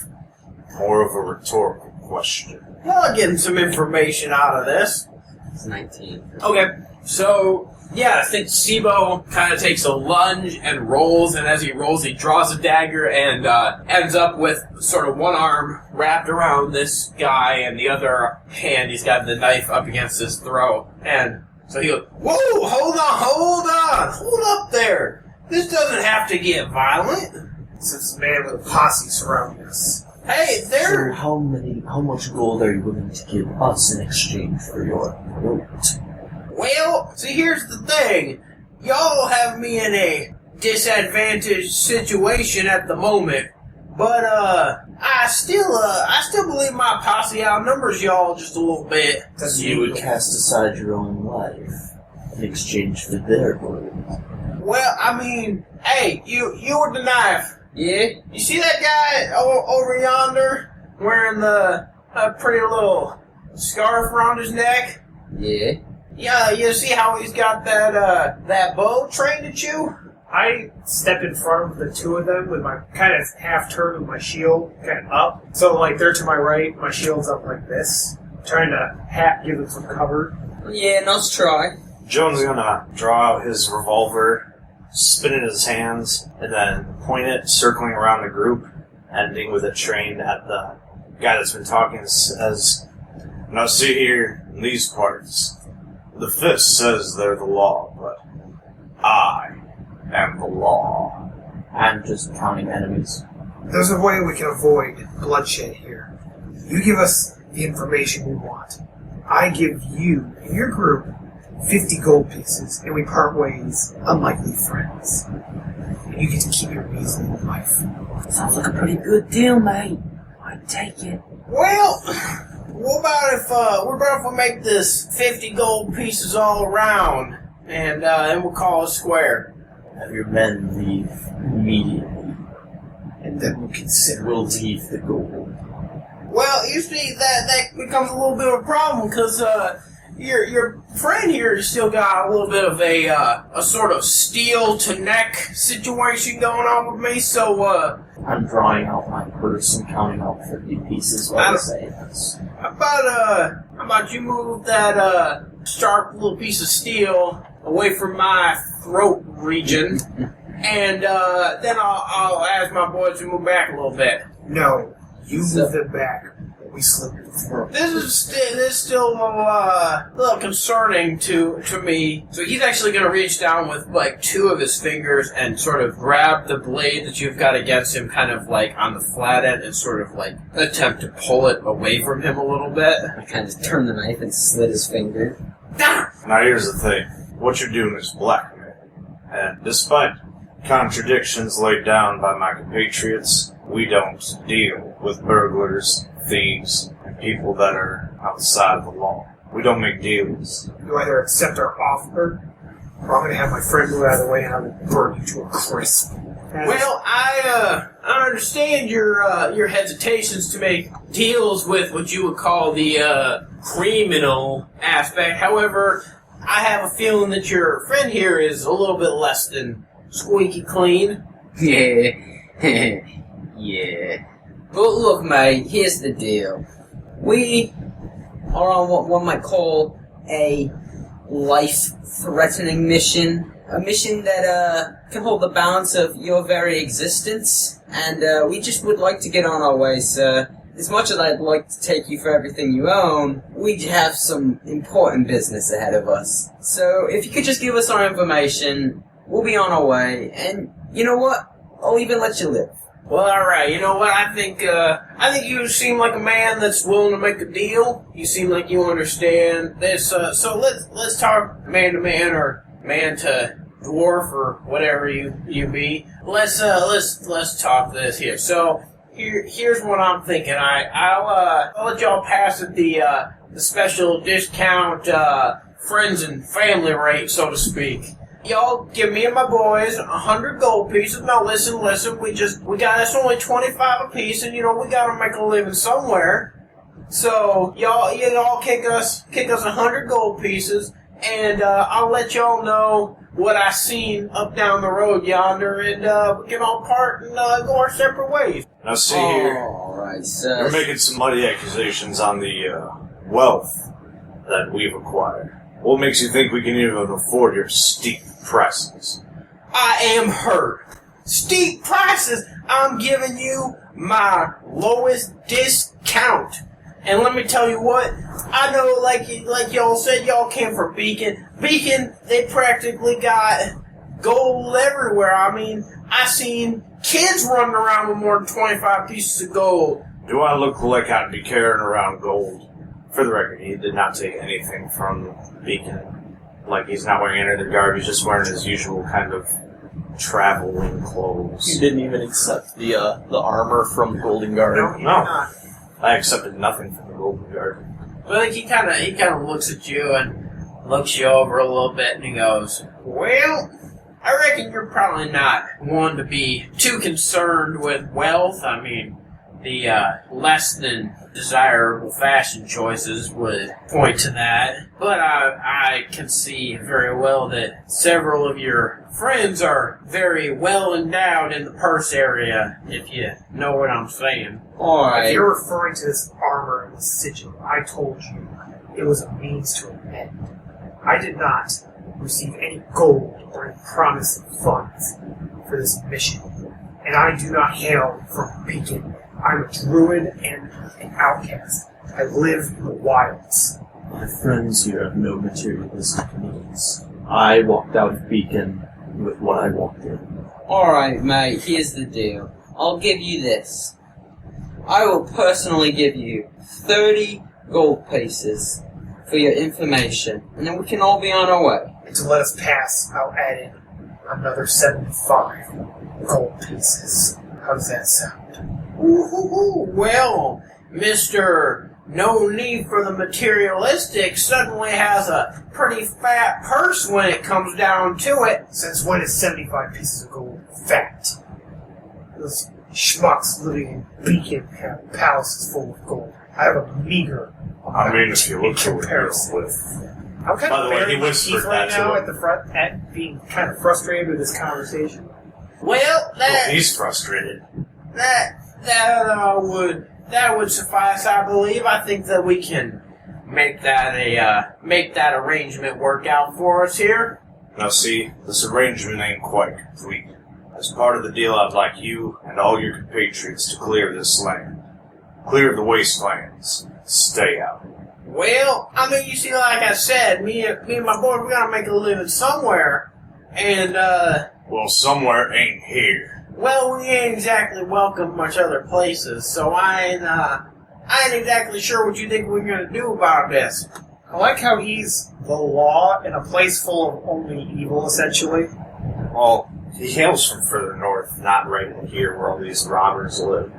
More of a rhetorical question. Well, getting some information out of this. It's 19. Okay, so, yeah, I think Seebo kind of takes a lunge and rolls, and as he rolls, he draws a dagger and ends up with sort of one arm wrapped around this guy, and the other hand, he's got the knife up against his throat. And so he goes, whoa, hold up there. This doesn't have to get violent. It's this man with a posse surrounding us. Hey, So there... how much gold are you willing to give us in exchange for your route? Well, see, here's the thing. Y'all have me in a disadvantaged situation at the moment, but I still believe my posse outnumbers y'all just a little bit. You would cast aside your own life in exchange for their gold. Well, I mean, hey, you with the knife. Yeah? You see that guy over yonder wearing the pretty little scarf around his neck? Yeah. Yeah, you see how he's got that bow trained at you? I step in front of the two of them with my kind of half turn with my shield kind of up. So, like, they're to my right, my shield's up like this. Trying to give them some cover. Yeah, let's try. Joan's gonna draw out his revolver, spin it in his hands, and then point it, circling around the group, ending with it trained at the guy that's been talking. Says, "Now see here, in these parts, the fist says they're the law, but I am the law." I'm just counting enemies. There's a way we can avoid bloodshed here. You give us the information we want. I give you and your group 50 gold pieces, and we part ways, unlikely friends. And you get to keep your reason in life. Sounds like a pretty good deal, mate. I'd take it. Well, what about if we make this 50 gold pieces all around, and we'll call it square? Have your men leave immediately. And then we'll consider We'll leave the gold. Well, you see, that becomes a little bit of a problem, because your friend here has still got a little bit of a sort of steel to neck situation going on with me, so I'm drawing out my purse and counting out 50 pieces while I say this. how about you move that sharp little piece of steel away from my throat region, and then I'll ask my boys to move back a little bit. No, you move them back. We slip your throat. This is still a little concerning to me. So he's actually going to reach down with like two of his fingers and sort of grab the blade that you've got against him, kind of like on the flat end, and sort of like attempt to pull it away from him a little bit. I kind of turned the knife and slit his finger. Ah! Now here's the thing. What you're doing is blackmail. And despite contradictions laid down by my compatriots, we don't deal with burglars, thieves, and people that are outside of the law. We don't make deals. You either accept our offer, or I'm going to have my friend move out of the way and I will burn you to a crisp. Well, I understand your hesitations to make deals with what you would call the criminal aspect. However, I have a feeling that your friend here is a little bit less than squeaky clean. Yeah. Yeah. But look, mate, here's the deal. We are on what one might call a life-threatening mission. A mission that can hold the balance of your very existence. And we just would like to get on our way, sir. as much as I'd like to take you for everything you own, we have some important business ahead of us. So if you could just give us our information, we'll be on our way, and you know what? I'll even let you live. Well, alright, you know what, I think you seem like a man that's willing to make a deal. You seem like you understand this, so let's talk man to man, or man to dwarf, or whatever you be. Let's talk this here. So, here's what I'm thinking. I'll let y'all pass at the special discount, friends and family rate, so to speak. Y'all give me and my boys 100 gold pieces. Now listen, we got us only 25 apiece, and we gotta make a living somewhere. So y'all kick us 100 gold pieces, and I'll let y'all know what I seen up down the road yonder, and we can all part and go our separate ways. Now see here, Alright, so... you're making some muddy accusations on the wealth that we've acquired. What makes you think we can even afford your steep prices? I am hurt. Steep prices. I'm giving you my lowest discount. And let me tell you what, I know, like y'all said, y'all came from Beacon. Beacon, they practically got gold everywhere. I mean, I seen kids running around with more than 25 pieces of gold. Do I look like I'd be carrying around gold? For the record, he did not take anything from Beacon. Like, he's not wearing any of the garb, he's just wearing his usual kind of traveling clothes. You didn't even accept the armor from Golden Guard. No. I accepted nothing from the Golden Guard. But he kind of looks at you and looks you over a little bit, and he goes, "Well, I reckon you're probably not one to be too concerned with wealth. I mean, the less than desirable fashion choices would point to that. But I can see very well that several of your friends are very well endowed in the purse area, if you know what I'm saying." Alright. If you're referring to this armor and the sigil, I told you it was a means to an end. I did not receive any gold or any promise of funds for this mission. And I do not hail from Beacon. I'm a druid and an outcast. I live in the wilds. My friends here have no materialistic needs. I walked out of Beacon with what I walked in. Alright, mate, here's the deal. I'll give you this. I will personally give you 30 gold pieces for your information, and then we can all be on our way. And to let us pass, I'll add in another 75 gold pieces. How does that sound? Ooh, well, Mr. No Need for the Materialistic suddenly has a pretty fat purse when it comes down to it. Since when is 75 pieces of gold fat? Those schmucks living in Beacon have palaces full of gold. I have a meager I mean, if you look in at what you comparison. deal with. I'm kind By the of way, burying he my whispered teeth right that to now him. at the front, at being kind of frustrated with this conversation. Well, Well, he's frustrated. that would suffice, I believe. I think that we can make that arrangement work out for us here. Now see, this arrangement ain't quite complete. As part of the deal, I'd like you and all your compatriots to clear this land. Clear the wastelands. Stay out. Well, I mean, you see, like I said, me and my boy, we gotta make a living somewhere, and Well, somewhere ain't here. well, we ain't exactly welcome much other places, so I ain't exactly sure what you think we're gonna do about this. I like how he's the law in a place full of only evil, essentially. Well, he hails from further north, not right in here where all these robbers live.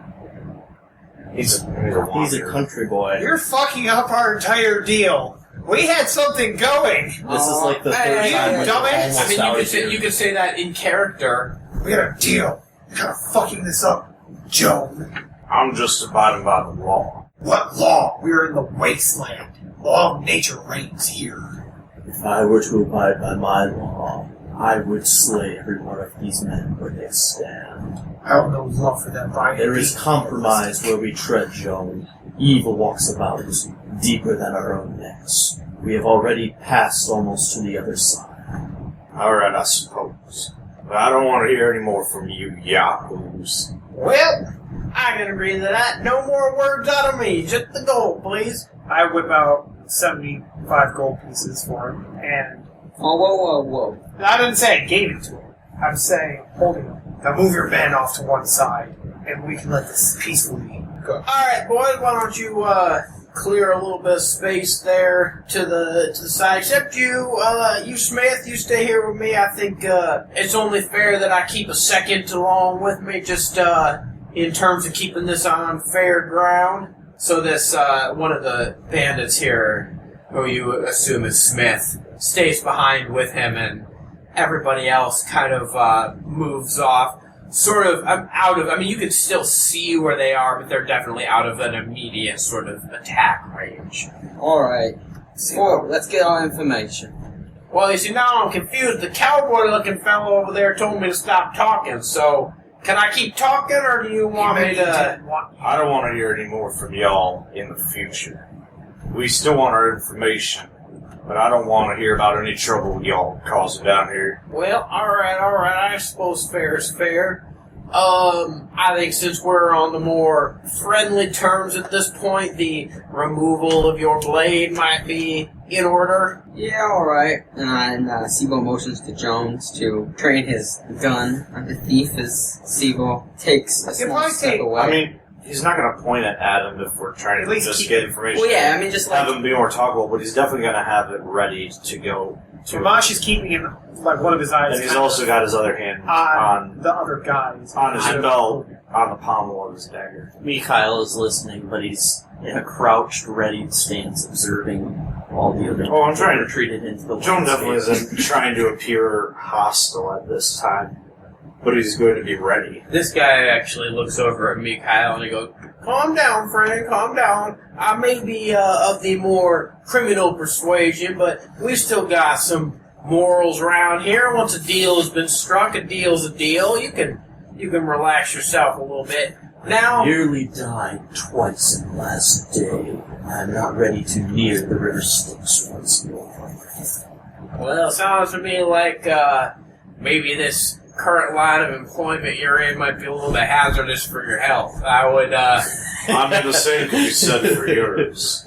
He's a He's a country boy. You're fucking up our entire deal. We had something going. This is like the third Hey, time we're dumbass. almost I mean, out you here. could say that in character. We had a deal. You're kind of fucking this up, Joan. I'm just abiding by the law. What law? We're in the wasteland. Law of nature reigns here. If I were to abide by my law, I would slay every one of these men where they stand. I have no love for that body. There is compromise where we tread, Joan. Evil walks about deeper than our own necks. We have already passed almost to the other side. Alright, I suppose. But I don't want to hear any more from you yahoos. Well, I can agree to that. No more words out of me. Just the gold, please. I whip out 75 gold pieces for him, and Whoa. I didn't say I gave it to him. I'm saying holding him. Now move your band off to one side, and we can let this peacefully go. Alright, boys, why don't you, clear a little bit of space there to the side. Except you Smith, you stay here with me. I think, it's only fair that I keep a second along with me, just, in terms of keeping this on fair ground. So this, one of the bandits here, who you assume is Smith, stays behind with him, and everybody else kind of, moves off. Sort of, you can still see where they are, but they're definitely out of an immediate sort of attack range. Alright. Well, let's get our information. Well, you see, now I'm confused. The cowboy-looking fellow over there told me to stop talking, so can I keep talking, or do you want me to... I don't want to hear any more from y'all in the future. We still want our information, but I don't want to hear about any trouble y'all causing down here. Well, alright, I suppose fair is fair. I think since we're on the more friendly terms at this point, the removal of your blade might be in order. Yeah, alright. And Seebo motions to Jones to train his gun on the thief as Seebo takes a small step away. I mean, he's not going to point it at him if we're trying to just get information. Well, yeah, I mean, just like... have him be more talkable, but he's definitely going to have it ready to go to... Rhomash is keeping it, like, one of his eyes. And he's also got his other hand on the other guys. On his belt, on the pommel of his dagger. Mikhail is listening, but he's in a crouched, ready stance, observing all the other. Oh, I'm trying to retreated into the. Joan definitely isn't trying to appear hostile at this time, but he's going to be ready. This guy actually looks over at Mikhail and he goes, "Calm down, friend, calm down. I may be of the more criminal persuasion, but we've still got some morals around here. Once a deal has been struck, a deal's a deal. You can relax yourself a little bit. Now, nearly died twice in the last day. I'm not ready to near the river Styx once more." Well, it sounds to me like maybe this current line of employment you're in might be a little bit hazardous for your health. I would, I'm in the same could be said for yours.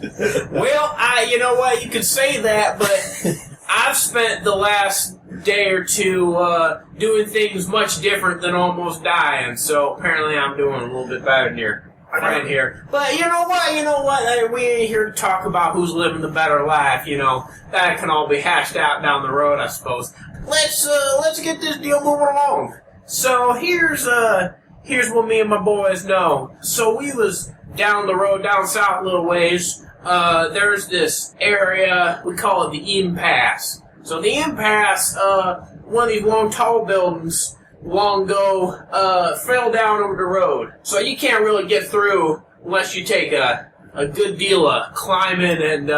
Well, you know what, you could say that, but I've spent the last day or two doing things much different than almost dying, so apparently I'm doing a little bit better than your friend here. But you know what, we ain't here to talk about who's living the better life, that can all be hashed out down the road, I suppose. Let's get this deal moving along. So here's what me and my boys know. So we was down the road, down south a little ways. There's this area, we call it the Impasse. So the Impasse, one of these long, tall buildings, long ago, fell down over the road. So you can't really get through unless you take a good deal of climbing and,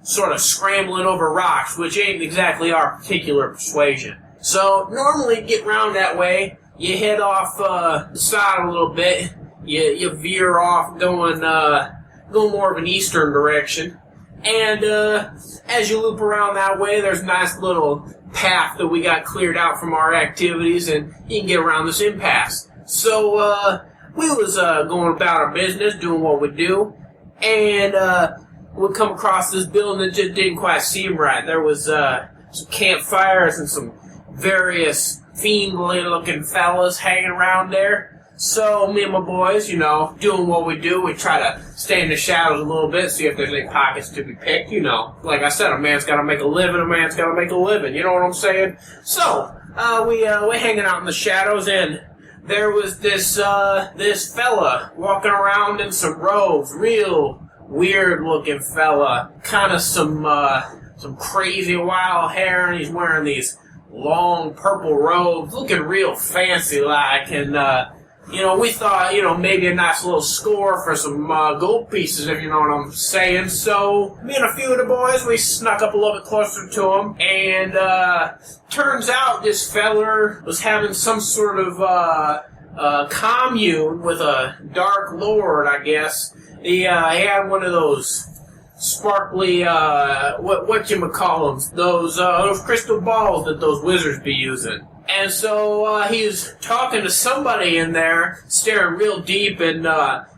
sort of scrambling over rocks, which ain't exactly our particular persuasion. So normally get round that way, you head off, the side a little bit, you veer off going more of an eastern direction. And, as you loop around that way, there's a nice little path that we got cleared out from our activities, and you can get around this impasse. So, we was, going about our business, doing what we do, and, we come across this building that just didn't quite seem right. There was, some campfires and some various fiendly-looking fellas hanging around there. So, me and my boys, doing what we do, we try to stay in the shadows a little bit, see if there's any pockets to be picked, Like I said, a man's gotta make a living, you know what I'm saying? So, we're hanging out in the shadows, and there was this fella walking around in some robes, real weird-looking fella, kind of some crazy wild hair, and he's wearing these long purple robes, looking real fancy-like, and, we thought, maybe a nice little score for some gold pieces, if you know what I'm saying. So, me and a few of the boys, we snuck up a little bit closer to him, and turns out this feller was having some sort of commune with a dark lord, I guess. He had one of those sparkly, what you call them? Those crystal balls that those wizards be using. And so he was talking to somebody in there, staring real deep, and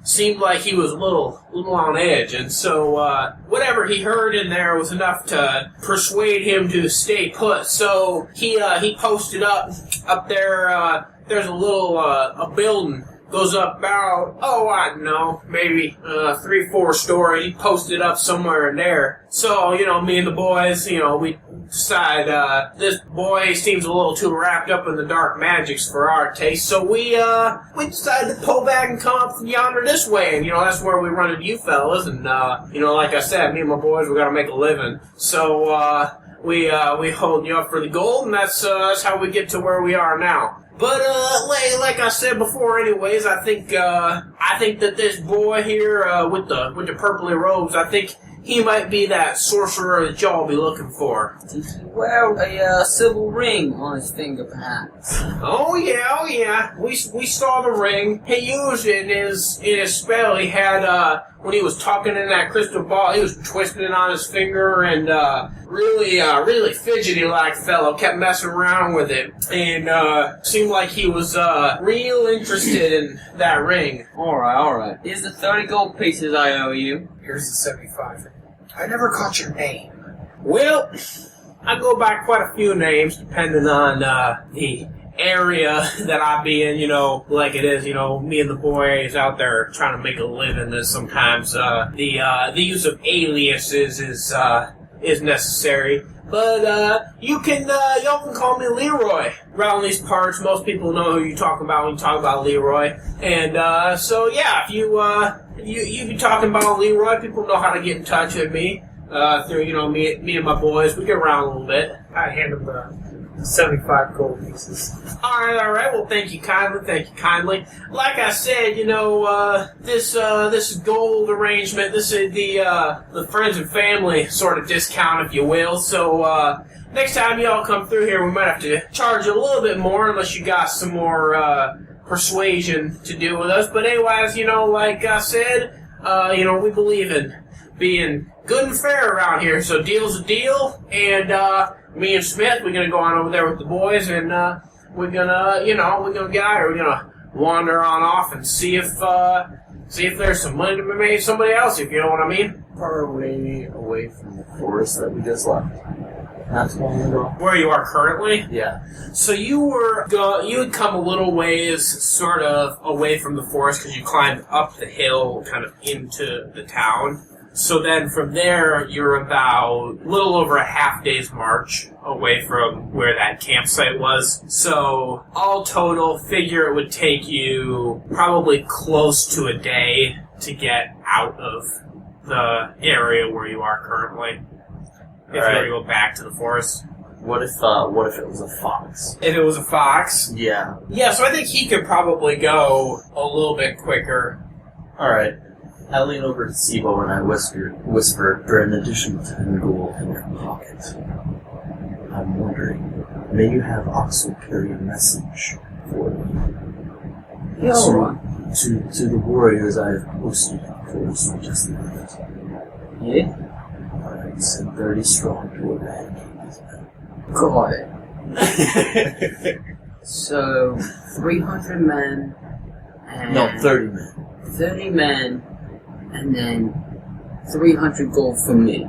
seemed like he was a little on edge. And so whatever he heard in there was enough to persuade him to stay put. So he posted up there. There's a little a building. Goes up about, I don't know, maybe 3-4 story. He posted up somewhere in there. So, me and the boys, we decide this boy seems a little too wrapped up in the dark magics for our taste. So we decided to pull back and come up from yonder this way. And, that's where we run into you fellas. And, like I said, me and my boys, we got to make a living. So we hold you up for the gold, and that's how we get to where we are now. But like I said before, anyways, I think that this boy here with the purpley robes, I think he might be that sorcerer that y'all be looking for. Does he wear a silver ring on his finger, perhaps? Oh yeah. We saw the ring. He used it in his spell. He had when he was talking in that crystal ball, he was twisting it on his finger and really fidgety like fellow. Kept messing around with it and seemed like he was real interested in that ring. All right. Here's the 30 gold pieces I owe you. Here's the 75. I never caught your name. Well, I go by quite a few names depending on the area that I be in, like it is, me and the boys out there trying to make a living. There's sometimes the use of aliases is necessary. But y'all can call me Leroy. Around these parts, most people know who you're talking about when you talk about Leroy. And so yeah, if you be talking about Leroy, people know how to get in touch with me through me and my boys. We get around a little bit. I hand him the 75 gold pieces. All right. Well, thank you kindly. Like I said, this gold arrangement, this is the friends and family sort of discount, if you will. So next time y'all come through here, we might have to charge you a little bit more, unless you got some more persuasion to do with us. But anyways, like I said, we believe in being good and fair around here. So deal's a deal, and me and Smith, we're gonna go on over there with the boys, and we're gonna get out here. We're gonna wander on off and see if there's some money to be made somebody else, if you know what I mean. Far away from the forest that we just left. Not too long ago. Where you are currently? Yeah. So you had come a little ways, sort of away from the forest, because you climbed up the hill, kind of into the town. So then from there, you're about a little over a half day's march away from where that campsite was. So all total, figure it would take you probably close to a day to get out of the area where you are currently. If you were to go back to the forest. What if it was a fox? If it was a fox? Yeah. Yeah, so I think he could probably go a little bit quicker. Alright. I lean over to Seebo and I whisper, for an additional 10 gold in your pocket. I'm wondering, may you have Oxel carry a message for me? To the warriors I have posted force just left. Yeah? Alright, send 30 strong to eradicate these men. Got it. So, 300 men and... No, 30 men. 30 men, and then 300 gold for me.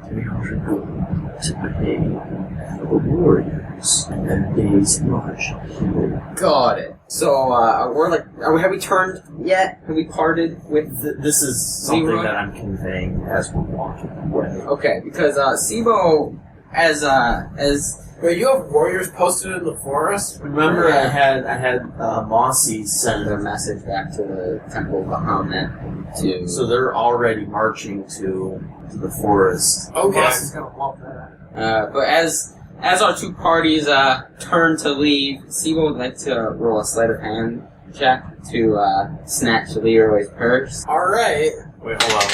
300 gold to pay for the warriors and their day's march. Got it. So, have we turned yet? Have we parted with This is something Leroy? that I'm conveying as we're walking away. Okay, because Seebo, as Wait, you have warriors posted in the forest? Remember, I had Mossy send a message back to the Temple of Bahamut to... So they're already marching to the forest. Okay. Boss is gonna love that. but as our two parties turn to leave, Seebo would like to roll a sleight of hand check to snatch Leroy's purse. Alright. Wait, hold on.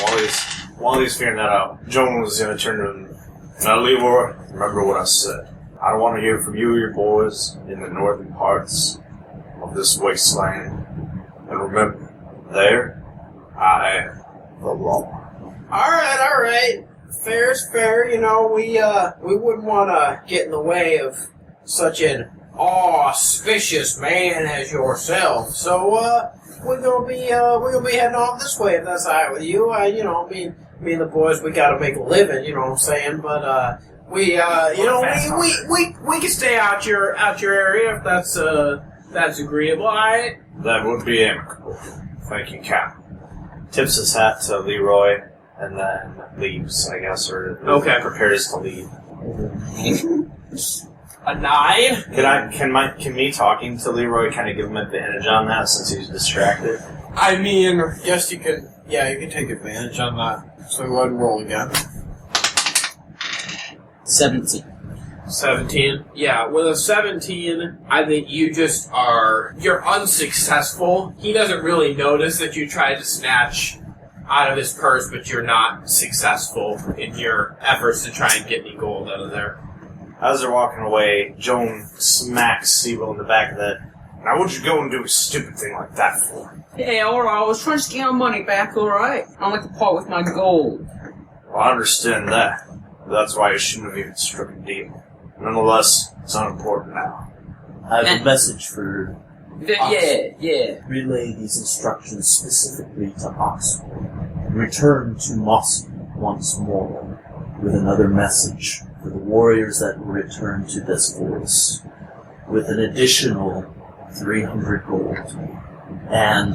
While he's figuring that out, Joan was going to turn to him. Now, Leroy, remember what I said. I don't want to hear from you or your boys in the northern parts of this wasteland. And remember, there, I am the law. Alright. Fair's fair. We wouldn't want to get in the way of such an auspicious man as yourself. So, we're gonna be heading off this way if that's alright with you. Me and the boys, we gotta make a living, you know what I'm saying? But, we can stay out your area if that's agreeable, alright? That would be amicable. Thank you, Cap. Tips his hat to Leroy and then leaves, I guess, or prepares to leave. A 9? Can me talking to Leroy kind of give him advantage on that since he's distracted? I mean, yes, you can take advantage on that. So go ahead and roll again. 17. 17? Yeah, with a 17, I think you're unsuccessful. He doesn't really notice that you tried to snatch out of his purse, but you're not successful in your efforts to try and get any gold out of there. As they're walking away, Joan smacks Seebo in the back of the head. Now, what'd you go and do a stupid thing like that for? Hey, alright, I was trying to get my money back, alright? I like to part with my gold. Well, I understand that. That's why you shouldn't have even struck a deal. Nonetheless, it's unimportant now. I have a message for Yeah. relay these instructions specifically to Oxford. Return to Mossy once more with another message for the warriors that will return to this force, with an additional 300 gold, and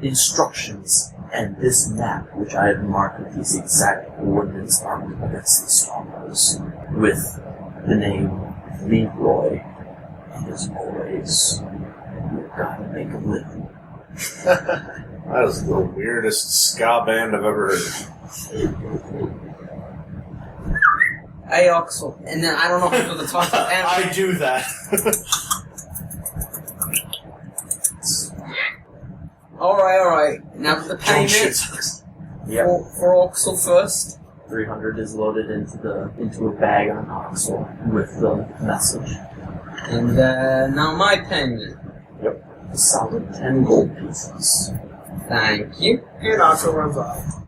instructions and this map, which I have marked with these exact coordinates marked against the stars, with the name Leroy, and as always, you've got to make a living. That is the weirdest ska band I've ever heard. Hey, Oxel. And then I don't know how to talk to them. I do that. Alright. Now for the payment. Yep. For Oxel first. 300 is loaded into a bag on Oxel with the message. And now my payment. Yep. A solid 10 gold pieces. Thank you. And Oxo runs off.